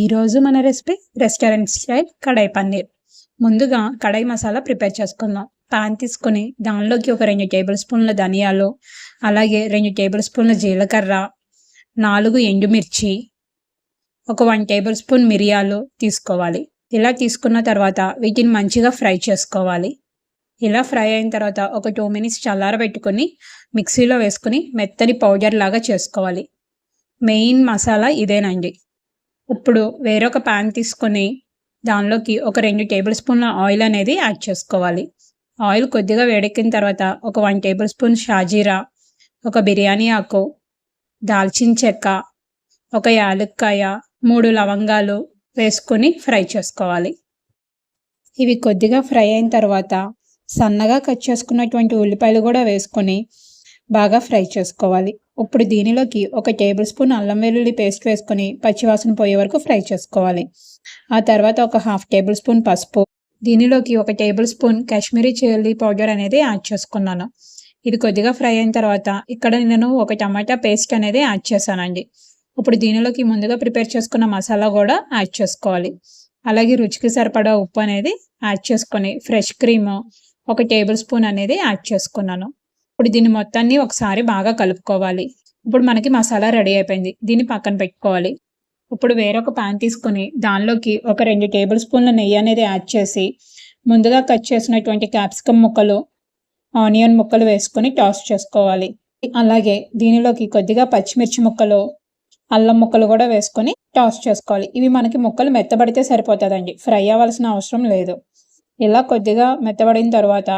ఈరోజు మన recipe restaurant style కడాయి పన్నీర్. ముందుగా కడాయి మసాలా ప్రిపేర్ చేసుకుందాం. పాన్ తీసుకొని దానిలోకి ఒక 2 టేబుల్ స్పూన్ల ధనియాలు, అలాగే 2 టేబుల్ స్పూన్ల జీలకర్ర, 4 ఎండుమిర్చి, ఒక 1 టేబుల్ స్పూన్ మిరియాలు తీసుకోవాలి. ఇలా తీసుకున్న తర్వాత వీటిని మంచిగా ఫ్రై చేసుకోవాలి. ఇలా ఫ్రై అయిన తర్వాత ఒక 2 మినిట్స్ చల్లారబెట్టుకొని మిక్సీలో వేసుకుని మెత్తని పౌడర్ లాగా చేసుకోవాలి. మెయిన్ మసాలా ఇదేనండి. ఇప్పుడు వేరొక ప్యాన్ తీసుకొని దానిలోకి ఒక 2 టేబుల్ స్పూన్ల ఆయిల్ అనేది యాడ్ చేసుకోవాలి. ఆయిల్ కొద్దిగా వేడెక్కిన తర్వాత ఒక 1 టేబుల్ స్పూన్ షాజీరా, ఒక బిర్యానీ ఆకు, దాల్చిన చెక్క, ఒక యాలక్కాయ, 3 లవంగాలు వేసుకొని ఫ్రై చేసుకోవాలి. ఇవి కొద్దిగా ఫ్రై అయిన తర్వాత సన్నగా కట్ చేసుకున్నటువంటి ఉల్లిపాయలు కూడా వేసుకొని బాగా ఫ్రై చేసుకోవాలి. ఇప్పుడు దీనిలోకి ఒక టేబుల్ స్పూన్ అల్లం వెల్లుల్లి పేస్ట్ వేసుకొని పచ్చివాసన పోయే వరకు ఫ్రై చేసుకోవాలి. ఆ తర్వాత ఒక 1/2 టేబుల్ స్పూన్ పసుపు, దీనిలోకి ఒక table spoon Kashmiri chilli powder అనేది యాడ్ చేసుకున్నాను. ఇది కొద్దిగా ఫ్రై అయిన తర్వాత ఇక్కడ నేను ఒక టమాటా పేస్ట్ అనేది యాడ్ చేశానండి. ఇప్పుడు దీనిలోకి ముందుగా ప్రిపేర్ చేసుకున్న మసాలా కూడా యాడ్ చేసుకోవాలి. అలాగే రుచికి సరిపడా ఉప్పు అనేది యాడ్ చేసుకొని ఫ్రెష్ క్రీమ్ ఒక టేబుల్ స్పూన్ అనేది యాడ్ చేసుకున్నాను. ఇప్పుడు దీన్ని మొత్తాన్ని ఒకసారి బాగా కలుపుకోవాలి. ఇప్పుడు మనకి మసాలా రెడీ అయిపోయింది. దీన్ని పక్కన పెట్టుకోవాలి. ఇప్పుడు వేరొక ప్యాన్ తీసుకొని దానిలోకి ఒక 2 టేబుల్ స్పూన్ల నెయ్యి అనేది యాడ్ చేసి ముందుగా కట్ చేసినటువంటి క్యాప్సికమ్ ముక్కలు, ఆనియన్ ముక్కలు వేసుకొని టాస్ చేసుకోవాలి. అలాగే దీనిలోకి కొద్దిగా పచ్చిమిర్చి ముక్కలు, అల్లం ముక్కలు కూడా వేసుకొని టాస్ చేసుకోవాలి. ఇవి మనకి ముక్కలు మెత్తబడితే సరిపోతుందండి, ఫ్రై అవ్వాల్సిన అవసరం లేదు. ఇలా కొద్దిగా మెత్తబడిన తర్వాత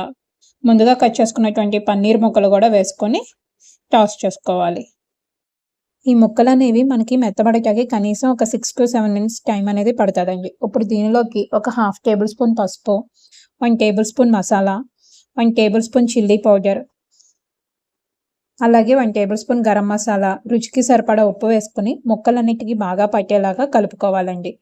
ముందుగా కట్ చేసుకున్నటువంటి పన్నీర్ ముక్కలు కూడా వేసుకొని టాస్ చేసుకోవాలి. ఈ ముక్కలు అనేవి మనకి మెత్తబడటానికి కనీసం ఒక 6 to 7 మినిట్స్ టైం అనేది పడుతుందండి. ఇప్పుడు దీనిలోకి ఒక 1/2 టేబుల్ స్పూన్ పసుపు, 1 table spoon masala, 1 table spoon chilli powder, అలాగే 1 టేబుల్ స్పూన్ గరం మసాలా, రుచికి సరిపడా ఉప్పు వేసుకుని ముక్కలన్నిటికీ బాగా పట్టేలాగా కలుపుకోవాలండి.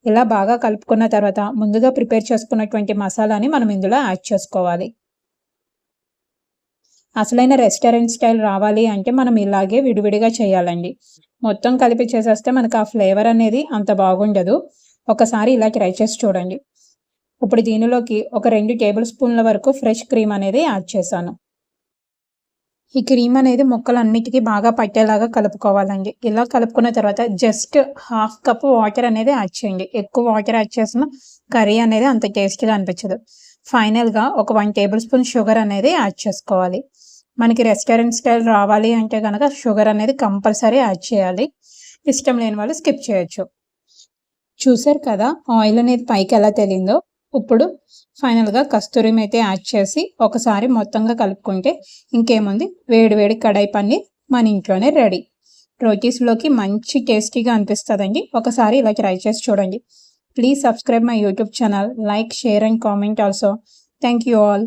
ఇలా బాగా కలుపుకున్న తర్వాత ముందుగా ప్రిపేర్ చేసుకున్నటువంటి మసాలాని మనం ఇందులో యాడ్ చేసుకోవాలి. అసలైన రెస్టారెంట్ స్టైల్ రావాలి అంటే మనం ఇలాగే విడివిడిగా చేయాలండి. మొత్తం కలిపి చేసేస్తే మనకు ఆ ఫ్లేవర్ అనేది అంత బాగుండదు. ఒకసారి ఇలా ట్రై చేసి చూడండి. ఇప్పుడు దీనిలోకి ఒక 2 టేబుల్ స్పూన్ల వరకు ఫ్రెష్ క్రీమ్ అనేది యాడ్ చేశాను. ఈ క్రీమ్ అనేది ముక్కలన్నిటికీ బాగా పట్టేలాగా కలుపుకోవాలండి. ఇలా కలుపుకున్న తర్వాత జస్ట్ 1/2 కప్ వాటర్ అనేది యాడ్ చేయండి. ఎక్కువ వాటర్ యాడ్ చేసిన కర్రీ అనేది అంత టేస్టీగా అనిపించదు. ఫైనల్గా ఒక 1 టేబుల్ స్పూన్ షుగర్ అనేది యాడ్ చేసుకోవాలి. మనకి రెస్టారెంట్ స్టైల్ రావాలి అంటే కనుక షుగర్ అనేది కంపల్సరీ యాడ్ చేయాలి. ఇష్టం లేని వాళ్ళు స్కిప్ చేయొచ్చు. చూసారు కదా ఆయిల్ అనేది పైకి ఎలా తేలిందో. ఇప్పుడు ఫైనల్గా కస్తూరి మేతి యాడ్ చేసి ఒకసారి మొత్తంగా కలుపుకుంటే ఇంకేముంది, వేడి వేడి కడాయి పన్నీర్ మన ఇంట్లోనే రెడీ. రోటీస్లోకి మంచి టేస్టీగా అనిపిస్తుందండి. ఒకసారి ఇలా ట్రై చేసి చూడండి. Please subscribe my YouTube channel, like, share and comment also. Thank you all.